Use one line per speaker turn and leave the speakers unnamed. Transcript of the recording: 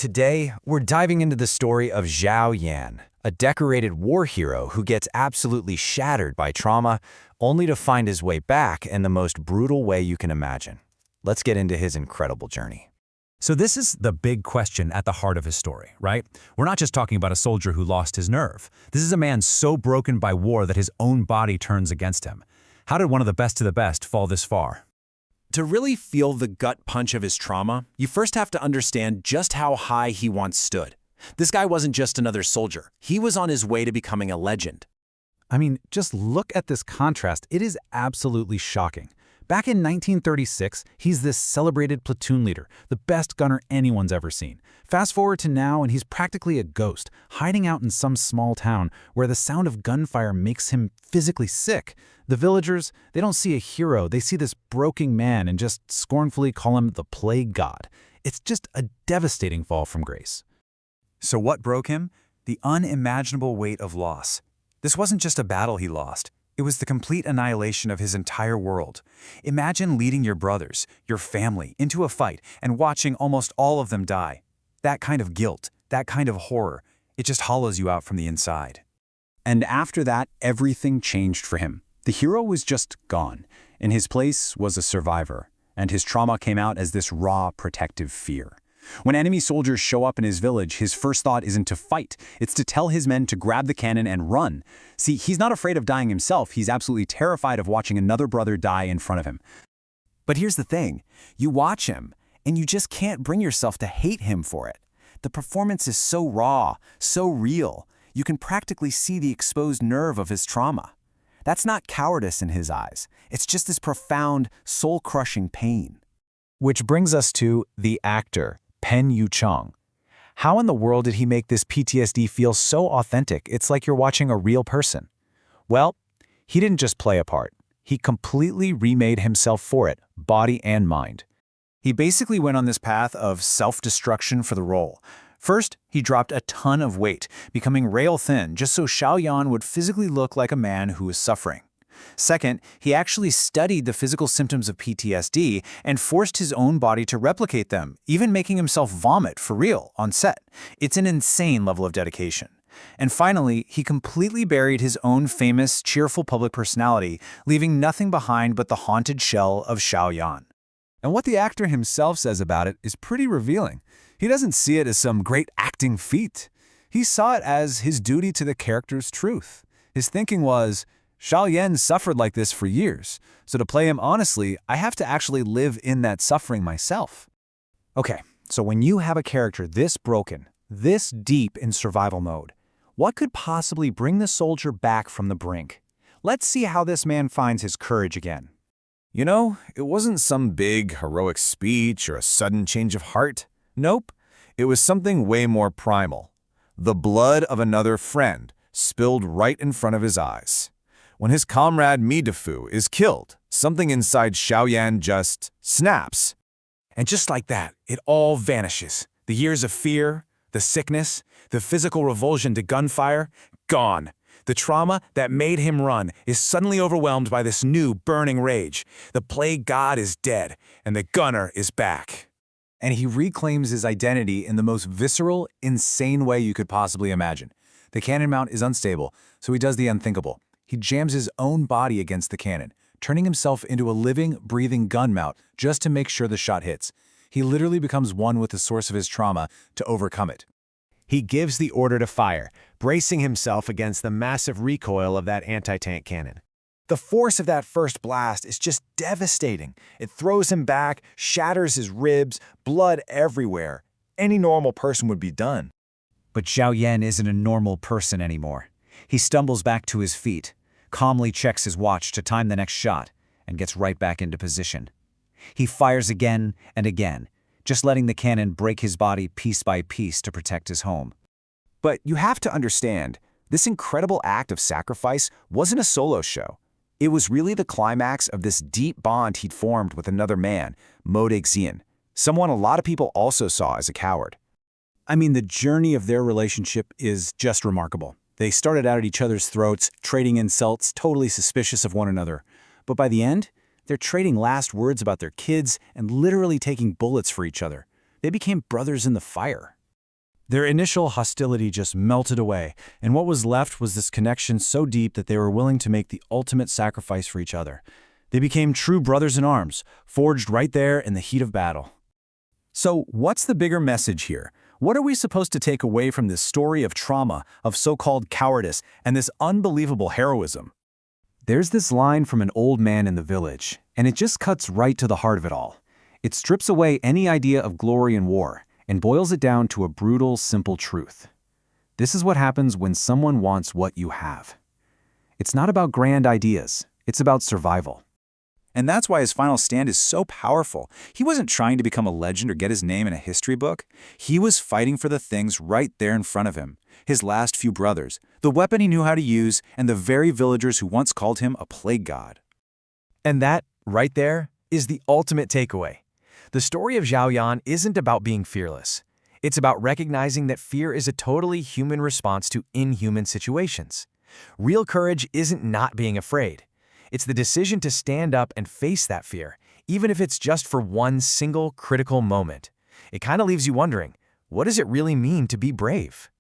Today, we're diving into the story of Xiao Yan, a decorated war hero who gets absolutely shattered by trauma, only to find his way back in the most brutal way you can imagine. Let's get into his incredible journey.
So this is the big question at the heart of his story, right? We're not just talking about a soldier who lost his nerve. This is a man so broken by war that his own body turns against him. How did one of the best of the best fall this far?
To really feel the gut punch of his trauma, you first have to understand just how high he once stood. This guy wasn't just another soldier. He was on his way to becoming a legend.
I mean, just look at this contrast. It is absolutely shocking. Back in 1936, he's this celebrated platoon leader, the best gunner anyone's ever seen. Fast forward to now, and he's practically a ghost, hiding out in some small town where the sound of gunfire makes him physically sick. The villagers, they don't see a hero, they see this broken man and just scornfully call him the plague god. It's just a devastating fall from grace.
So what broke him? The unimaginable weight of loss. This wasn't just a battle he lost. It was the complete annihilation of his entire world. Imagine leading your brothers, your family, into a fight and watching almost all of them die. That kind of guilt, that kind of horror, it just hollows you out from the inside.
And after that, everything changed for him. The hero was just gone. In his place was a survivor, and his trauma came out as this raw, protective fear. When enemy soldiers show up in his village, his first thought isn't to fight. It's to tell his men to grab the cannon and run. See, he's not afraid of dying himself. He's absolutely terrified of watching another brother die in front of him.
But here's the thing. You watch him, and you just can't bring yourself to hate him for it. The performance is so raw, so real. You can practically see the exposed nerve of his trauma. That's not cowardice in his eyes. It's just this profound, soul-crushing pain.
Which brings us to the actor, Peng Yuchang. How in the world did he make this PTSD feel so authentic? It's like you're watching a real person. Well, he didn't just play a part. He completely remade himself for it, body and mind. He basically went on this path of self-destruction for the role. First, he dropped a ton of weight, becoming rail thin just so Xiao Yan would physically look like a man who was suffering. Second, he actually studied the physical symptoms of PTSD and forced his own body to replicate them, even making himself vomit for real on set. It's an insane level of dedication. And finally, he completely buried his own famous, cheerful public personality, leaving nothing behind but the haunted shell of Xiao Yan.
And what the actor himself says about it is pretty revealing. He doesn't see it as some great acting feat. He saw it as his duty to the character's truth. His thinking was, Xiao Yan suffered like this for years, so to play him honestly, I have to actually live in that suffering myself.
Okay, so when you have a character this broken, this deep in survival mode, what could possibly bring the soldier back from the brink? Let's see how this man finds his courage again.
You know, it wasn't some big, heroic speech or a sudden change of heart. Nope, it was something way more primal. The blood of another friend spilled right in front of his eyes. When his comrade Midefu is killed, something inside Xiao Yan just snaps.
And just like that, it all vanishes. The years of fear, the sickness, the physical revulsion to gunfire, gone. The trauma that made him run is suddenly overwhelmed by this new burning rage. The plague god is dead, and the gunner is back. And he reclaims his identity in the most visceral, insane way you could possibly imagine. The cannon mount is unstable, so he does the unthinkable. He jams his own body against the cannon, turning himself into a living, breathing gun mount just to make sure the shot hits. He literally becomes one with the source of his trauma to overcome it.
He gives the order to fire, bracing himself against the massive recoil of that anti-tank cannon. The force of that first blast is just devastating. It throws him back, shatters his ribs, blood everywhere. Any normal person would be done.
But Xiao Yan isn't a normal person anymore. He stumbles back to his feet, calmly checks his watch to time the next shot, and gets right back into position. He fires again and again, just letting the cannon break his body piece by piece to protect his home.
But you have to understand, this incredible act of sacrifice wasn't a solo show. It was really the climax of this deep bond he'd formed with another man, Dexian, someone a lot of people also saw as a coward.
I mean, the journey of their relationship is just remarkable. They started out at each other's throats, trading insults, totally suspicious of one another. But by the end, they're trading last words about their kids and literally taking bullets for each other. They became brothers in the fire.
Their initial hostility just melted away, and what was left was this connection so deep that they were willing to make the ultimate sacrifice for each other. They became true brothers in arms, forged right there in the heat of battle.
So, what's the bigger message here? What are we supposed to take away from this story of trauma, of so-called cowardice, and this unbelievable heroism?
There's this line from an old man in the village, and it just cuts right to the heart of it all. It strips away any idea of glory in war and boils it down to a brutal, simple truth. This is what happens when someone wants what you have. It's not about grand ideas, it's about survival.
And that's why his final stand is so powerful. He wasn't trying to become a legend or get his name in a history book. He was fighting for the things right there in front of him. His last few brothers, the weapon he knew how to use, and the very villagers who once called him a plague god.
And that, right there, is the ultimate takeaway. The story of Xiao Yan isn't about being fearless. It's about recognizing that fear is a totally human response to inhuman situations. Real courage isn't not being afraid. It's the decision to stand up and face that fear, even if it's just for one single critical moment. It kind of leaves you wondering, what does it really mean to be brave?